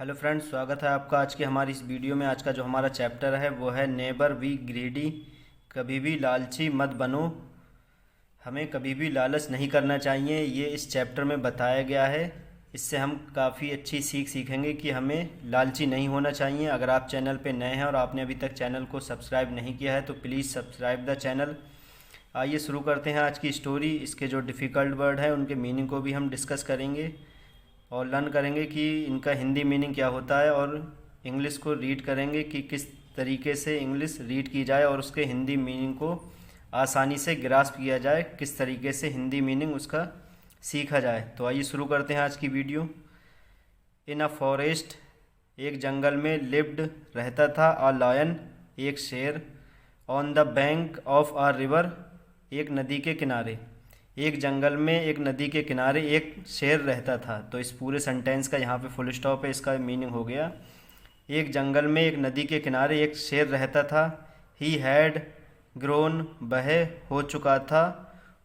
Hello friends, स्वागत है आपका आज की हमारी इस वीडियो में। आज का जो हमारा चैप्टर है वो है नेबर बी ग्रीडी। कभी भी लालची मत बनो। हमें कभी भी लालच नहीं करना चाहिए, ये इस चैप्टर में बताया गया है। इससे हम काफ़ी अच्छी सीख सीखेंगे कि हमें लालची नहीं होना चाहिए। अगर आप चैनल पे नए हैं और आपने अभी तक चैनल को सब्सक्राइब नहीं किया है तो प्लीज़ सब्सक्राइब द चैनल। आइए शुरू करते हैं आज की स्टोरी। इसके जो डिफ़िकल्ट वर्ड हैं उनके मीनिंग को भी हम डिस्कस करेंगे और लर्न करेंगे कि इनका हिंदी मीनिंग क्या होता है, और इंग्लिश को रीड करेंगे कि किस तरीके से इंग्लिश रीड की जाए और उसके हिंदी मीनिंग को आसानी से ग्रास्प किया जाए, किस तरीके से हिंदी मीनिंग उसका सीखा जाए। तो आइए शुरू करते हैं आज की वीडियो। इन अ फॉरेस्ट, एक जंगल में, लिव्ड रहता था, अ लायन, एक शेर, on the bank of a river, एक नदी के किनारे। एक जंगल में एक नदी के किनारे एक शेर रहता था। तो इस पूरे सेंटेंस का यहाँ पे फुल स्टॉप है, इसका मीनिंग हो गया एक जंगल में एक नदी के किनारे एक शेर रहता था। ही हैड ग्रोन, वह हो चुका था।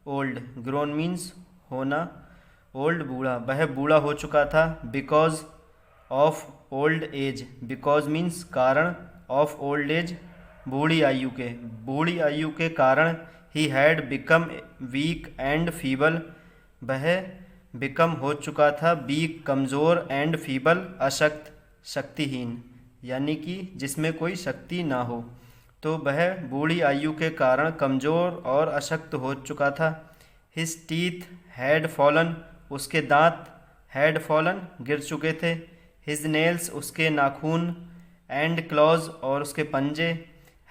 ओल्ड, ग्रोन मीन्स होना, ओल्ड बूढ़ा, वह बूढ़ा हो चुका था। Because of old age, because means कारण, ऑफ ओल्ड एज बूढ़ी आयु के, बूढ़ी आयु के कारण। He had become weak and feeble, वह बिकम हो चुका था, वीक कमज़ोर, एंड फीबल अशक्त शक्तिहीन, यानी कि जिसमें कोई शक्ति ना हो। तो वह बूढ़ी आयु के कारण कमज़ोर और अशक्त हो चुका था। हिज टीथ हैड फॉलन, उसके दांत, हैड फॉलन गिर चुके थे। हिज नेल्स, उसके नाखून, एंड क्लॉज और उसके पंजे,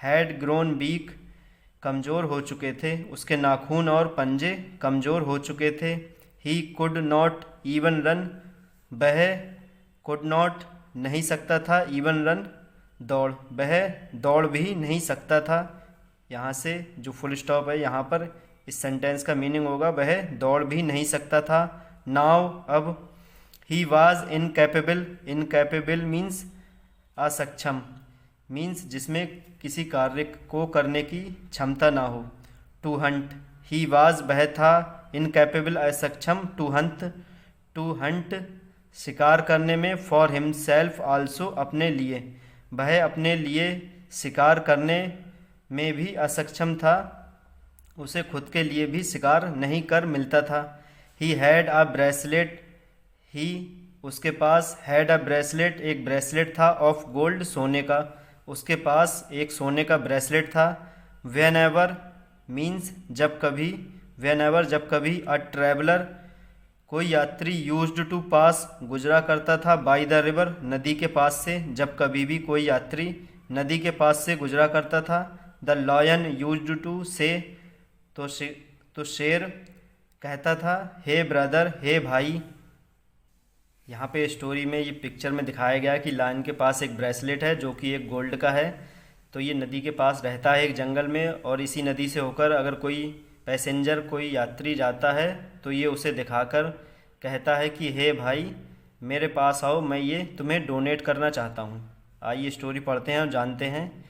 हैड ग्रोन वीक कमज़ोर हो चुके थे, उसके नाखून और पंजे कमज़ोर हो चुके थे। He could not even run, वह कुड नॉट नहीं सकता था, इवन रन दौड़, वह दौड़ भी नहीं सकता था। यहाँ से जो फुल स्टॉप है यहाँ पर इस सेंटेंस का मीनिंग होगा वह दौड़ भी नहीं सकता था। नाउ, अब। He was incapable, incapable means असक्षम, मीन्स जिसमें किसी कार्य को करने की क्षमता ना हो। टू हंट, ही वाज वह था, इनकैपेबल असक्षम, टू हंट, टू हंट शिकार करने में, फॉर हिमसेल्फ आल्सो अपने लिए, वह अपने लिए शिकार करने में भी असक्षम था, उसे खुद के लिए भी शिकार नहीं कर मिलता था। ही हैड अ ब्रेसलेट, ही उसके पास, हैड अ ब्रेसलेट एक ब्रेसलेट था, ऑफ गोल्ड सोने का, उसके पास एक सोने का ब्रेसलेट था। वेन एवर मीन्स जब कभी, वेन एवर जब कभी, अ ट्रैवलर कोई यात्री, यूज्ड टू पास गुजरा करता था, बाई द रिवर नदी के पास से, जब कभी भी कोई यात्री नदी के पास से गुजरा करता था। द लॉयन यूज्ड टू से, तो शेर कहता था, हे ब्रदर, हे भाई। यहाँ पे स्टोरी में ये पिक्चर में दिखाया गया कि लायन के पास एक ब्रेसलेट है जो कि एक गोल्ड का है। तो ये नदी के पास रहता है एक जंगल में, और इसी नदी से होकर अगर कोई पैसेंजर, कोई यात्री जाता है तो ये उसे दिखाकर कहता है कि हे भाई, मेरे पास आओ, मैं ये तुम्हें डोनेट करना चाहता हूँ। आइए स्टोरी पढ़ते हैं और जानते हैं।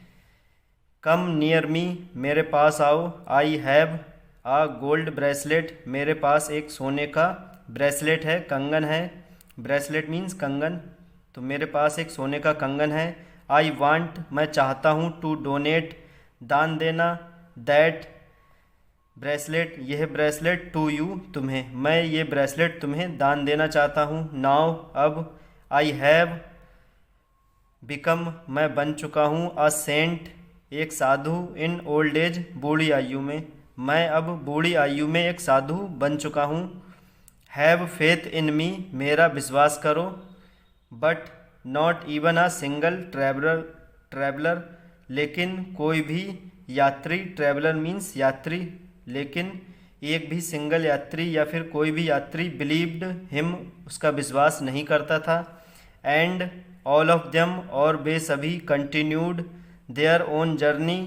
कम नियर मी, मेरे पास आओ। I have a gold bracelet, मेरे पास एक सोने का ब्रेसलेट है, कंगन है। ब्रेसलेट मीन्स कंगन, तो मेरे पास एक सोने का कंगन है। आई वांट, मैं चाहता हूँ, टू डोनेट दान देना, दैट ब्रेसलेट यह ब्रेसलेट, टू यू तुम्हें, मैं ये ब्रेसलेट तुम्हें दान देना चाहता हूँ। नाउ अब। आई हैव बिकम, मैं बन चुका हूँ, अ सेंट एक साधु, इन ओल्ड एज बूढ़ी आयु में, मैं अब बूढ़ी आयु में एक साधु बन चुका हूँ। हैव फेथ इन मी, मेरा विश्वास करो। But not even a single traveller लेकिन कोई भी यात्री, ट्रैवलर मीन्स यात्री, लेकिन एक भी सिंगल यात्री या फिर कोई भी यात्री, बिलीव्ड हिम उसका विश्वास नहीं करता था। एंड ऑल ऑफ देम और वे सभी, continued their own journey,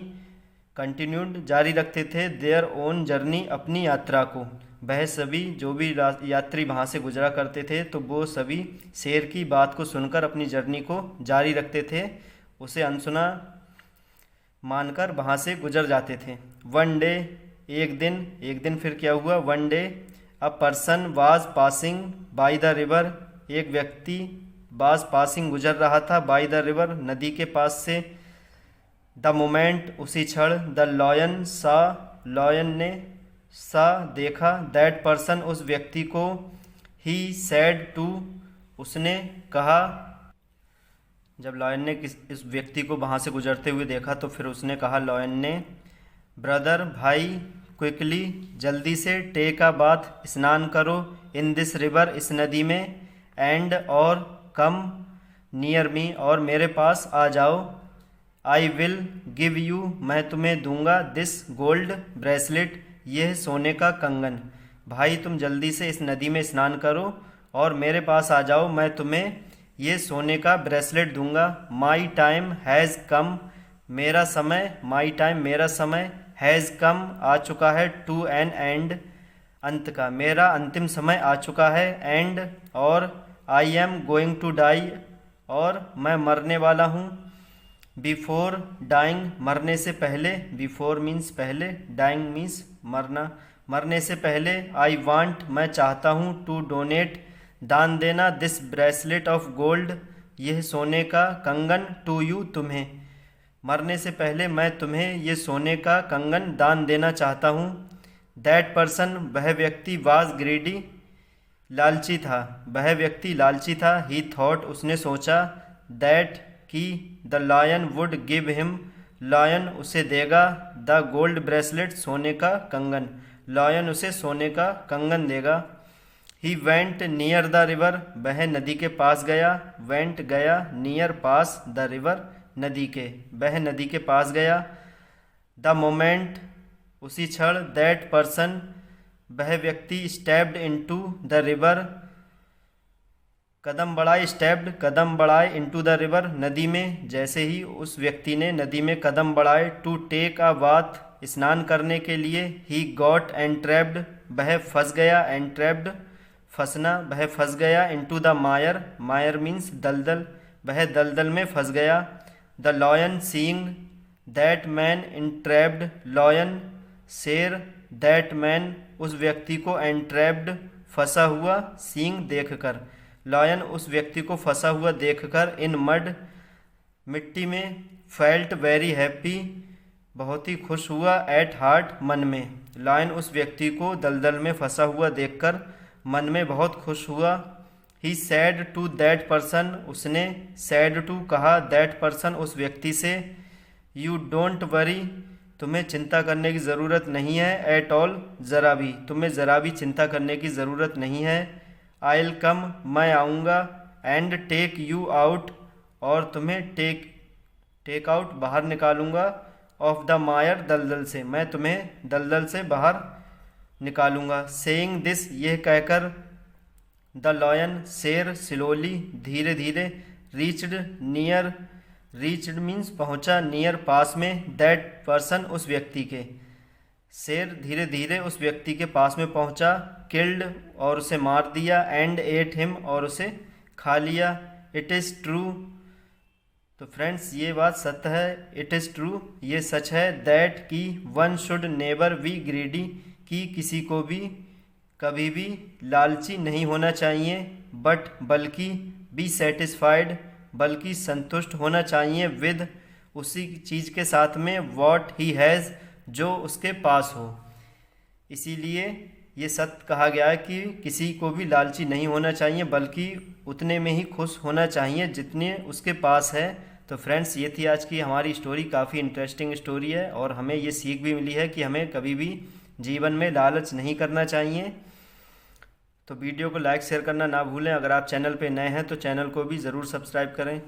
continued जारी रखते थे, देयर ओन जर्नी अपनी यात्रा को। वह सभी जो भी यात्री वहाँ से गुजरा करते थे तो वो सभी शेर की बात को सुनकर अपनी जर्नी को जारी रखते थे, उसे अनसुना मानकर वहाँ से गुजर जाते थे। वन डे, एक दिन फिर क्या हुआ? One day a person was passing by the river, एक व्यक्ति वाज पासिंग गुजर रहा था, बाय द रिवर नदी के पास से, द मोमेंट उसी क्षण, द लॉयन ने सा देखा, दैट पर्सन उस व्यक्ति को, ही सैड टू उसने कहा, जब लॉयन ने इस व्यक्ति को वहाँ से गुजरते हुए देखा तो फिर उसने कहा लॉयन ने, ब्रदर भाई, क्विकली जल्दी से, टेक अ बाथ स्नान करो, इन दिस रिवर इस नदी में, एंड और कम नियर मी और मेरे पास आ जाओ, आई विल गिव यू मैं तुम्हें दूंगा, दिस गोल्ड ब्रेसलेट यह सोने का कंगन। भाई तुम जल्दी से इस नदी में स्नान करो और मेरे पास आ जाओ, मैं तुम्हें ये सोने का ब्रेसलेट दूंगा। माई टाइम हैज़ कम मेरा समय, माई टाइम मेरा समय, हैज़ कम आ चुका है, टू एन एंड अंत का, मेरा अंतिम समय आ चुका है, एंड और I am going to die और मैं मरने वाला हूँ, बिफोर डाइंग मरने से पहले, बिफोर मीन्स पहले, डाइंग मीन्स मरना, मरने से पहले, आई वांट मैं चाहता हूँ, टू डोनेट दान देना, दिस ब्रेसलेट ऑफ गोल्ड यह सोने का कंगन, टू यू तुम्हें, मरने से पहले मैं तुम्हें ये सोने का कंगन दान देना चाहता हूँ। दैट पर्सन वह व्यक्ति, वाज ग्रीडी लालची था, वह व्यक्ति लालची था, ही थॉट उसने सोचा, दैट कि the lion would give him lion उसे देगा, द गोल्ड ब्रेसलेट सोने का कंगन, लायन उसे सोने का कंगन देगा। He went near the river वह नदी के पास गया, वेंट गया, नियर पास, द रिवर नदी के, वह नदी के पास गया। द मोमेंट उसी क्षण, दैट पर्सन वह व्यक्ति, स्टेप्ड इनटू द रिवर कदम बढ़ाए, स्टेप्ड कदम बढ़ाए, इनटू द रिवर नदी में, जैसे ही उस व्यक्ति ने नदी में कदम बढ़ाए, टू टेक अ बाथ स्नान करने के लिए, ही गॉट एंट्रैप्ड वह फंस गया, एंट्रैप्ड फंसना, वह फंस गया, into the Mayar, Mayar means दलदल, वह दलदल में फंस गया। The lion seeing that man entrapped, lion शेर, दैट मैन उस व्यक्ति को, एंट्रैप्ड फंसा हुआ, सीइंग देखकर, लॉयन उस व्यक्ति को फंसा हुआ देखकर, इन मड मिट्टी में, फेल्ट वेरी हैप्पी बहुत ही खुश हुआ, एट हार्ट मन में, लॉयन उस व्यक्ति को दलदल में फंसा हुआ देखकर मन में बहुत खुश हुआ। ही सैड टू दैट पर्सन उसने सैड टू कहा, दैट पर्सन उस व्यक्ति से, यू डोंट वरी तुम्हें चिंता करने की ज़रूरत नहीं है, एट ऑल ज़रा भी, तुम्हें ज़रा भी चिंता करने की ज़रूरत नहीं है, आई विल कम मैं आऊँगा, एंड टेक यू आउट और तुम्हें टेक आउट बाहर निकालूंगा, ऑफ द मायर दलदल से, मैं तुम्हें दलदल से बाहर निकालूंगा। सेइंग दिस यह कहकर, द लॉयन शेर, स्लोली धीरे धीरे, रीच्ड नियर, रीच्ड मीन्स पहुंचा, नियर पास में, दैट पर्सन उस व्यक्ति के, शेर धीरे धीरे उस व्यक्ति के पास में पहुंचा, किल्ड और उसे मार दिया, एंड एट हिम और उसे खा लिया। इट इज़ ट्रू तो फ्रेंड्स ये बात सत्य है, इट इज़ ट्रू ये सच है, दैट कि one should never be greedy कि किसी को भी कभी भी लालची नहीं होना चाहिए, बट बल्कि बी सेटिस्फाइड बल्कि संतुष्ट होना चाहिए, विद उसी चीज़ के साथ में, वॉट ही हैज़ जो उसके पास हो। इसीलिए ये सत्य कहा गया है कि किसी को भी लालची नहीं होना चाहिए, बल्कि उतने में ही खुश होना चाहिए जितने उसके पास है। तो फ्रेंड्स ये थी आज की हमारी स्टोरी, काफ़ी इंटरेस्टिंग स्टोरी है और हमें ये सीख भी मिली है कि हमें कभी भी जीवन में लालच नहीं करना चाहिए। तो वीडियो को लाइक शेयर करना ना भूलें। अगर आप चैनल पे नए हैं तो चैनल को भी ज़रूर सब्सक्राइब करें।